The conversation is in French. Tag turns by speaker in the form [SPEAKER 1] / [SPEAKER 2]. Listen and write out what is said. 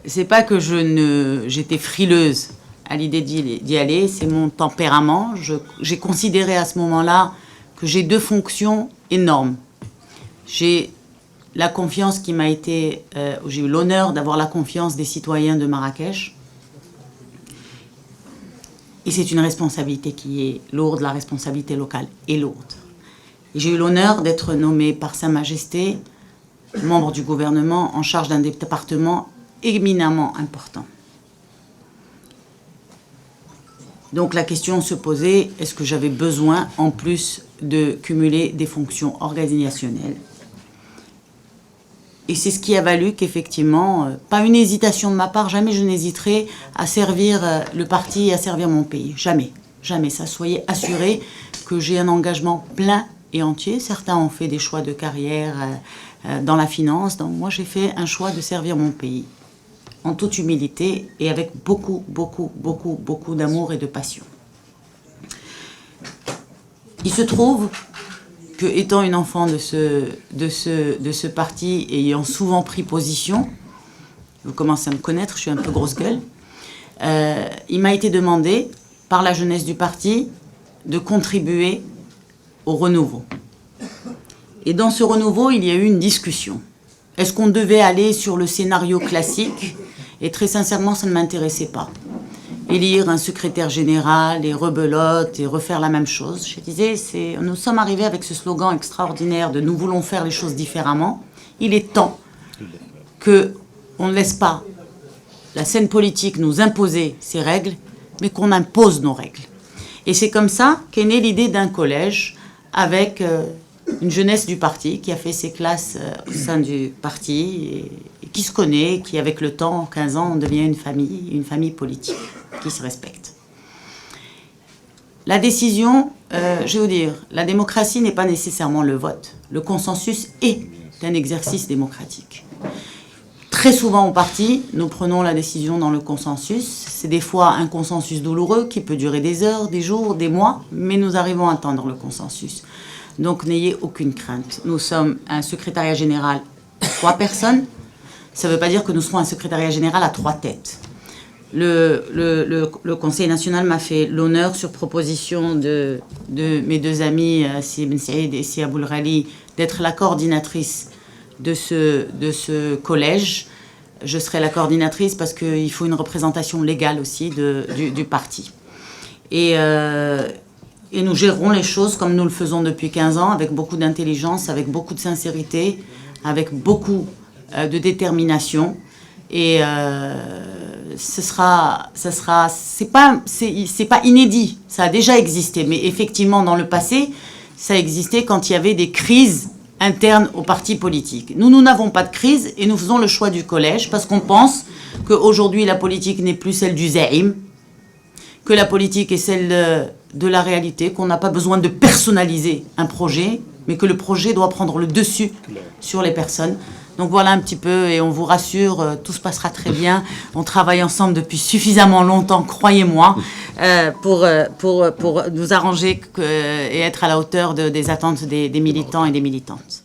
[SPEAKER 1] c'est pas que j'étais frileuse à l'idée d'y aller, c'est mon tempérament. J'ai considéré à ce moment-là que j'ai deux fonctions énormes. J'ai la confiance qui m'a été... j'ai eu l'honneur d'avoir la confiance des citoyens de Marrakech. Et c'est une responsabilité qui est lourde, la responsabilité locale est lourde. Et j'ai eu l'honneur d'être nommée par Sa Majesté membre du gouvernement en charge d'un département éminemment important. Donc la question se posait, est-ce que j'avais besoin en plus de cumuler des fonctions organisationnelles? Et c'est ce qui a valu qu'effectivement, pas une hésitation de ma part, jamais je n'hésiterai à servir le parti et à servir mon pays. Jamais, jamais. Ça, soyez assurés que j'ai un engagement plein et entier. Certains ont fait des choix de carrière dans la finance. Donc moi, j'ai fait un choix de servir mon pays en toute humilité et avec beaucoup, beaucoup, beaucoup, beaucoup d'amour et de passion. Il se trouve que, étant une enfant de ce parti, ayant souvent pris position, vous commencez à me connaître, je suis un peu grosse gueule, il m'a été demandé par la jeunesse du parti de contribuer au renouveau. Et dans ce renouveau, il y a eu une discussion. Est-ce qu'on devait aller sur le scénario classique? Et très sincèrement, ça ne m'intéressait pas. Élire un secrétaire général et rebelote et refaire la même chose. Je disais, nous sommes arrivés avec ce slogan extraordinaire de « nous voulons faire les choses différemment ». Il est temps qu'on ne laisse pas la scène politique nous imposer ses règles, mais qu'on impose nos règles. Et c'est comme ça qu'est née l'idée d'un collège avec une jeunesse du parti qui a fait ses classes au sein du parti et qui se connaît, qui avec le temps, en 15 ans, on devient une famille politique qui se respecte. La décision, je vais vous dire, la démocratie n'est pas nécessairement le vote. Le consensus est un exercice démocratique. Très souvent au parti, nous prenons la décision dans le consensus. C'est des fois un consensus douloureux qui peut durer des heures, des jours, des mois, mais nous arrivons à atteindre le consensus. Donc n'ayez aucune crainte. Nous sommes un secrétariat général à 3 personnes. Ça ne veut pas dire que nous serons un secrétariat général à 3 têtes. Le Conseil national m'a fait l'honneur, sur proposition de mes deux amis, Si Ben Saïd et Si Aboul Rali, d'être la coordinatrice de ce collège. Je serai la coordinatrice parce qu'il faut une représentation légale aussi du parti. Et nous gérerons les choses comme nous le faisons depuis 15 ans, avec beaucoup d'intelligence, avec beaucoup de sincérité, avec beaucoup de détermination. Et c'est pas inédit, ça a déjà existé. Mais effectivement, dans le passé, ça existait quand il y avait des crises internes au parti politique. Nous n'avons pas de crise et nous faisons le choix du collège parce qu'on pense qu'aujourd'hui, la politique n'est plus celle du zaïm, que la politique est celle de la réalité, qu'on n'a pas besoin de personnaliser un projet, mais que le projet doit prendre le dessus sur les personnes. Donc voilà un petit peu, et on vous rassure, tout se passera très bien. On travaille ensemble depuis suffisamment longtemps, croyez-moi, pour nous arranger et être à la hauteur des attentes des militants et des militantes.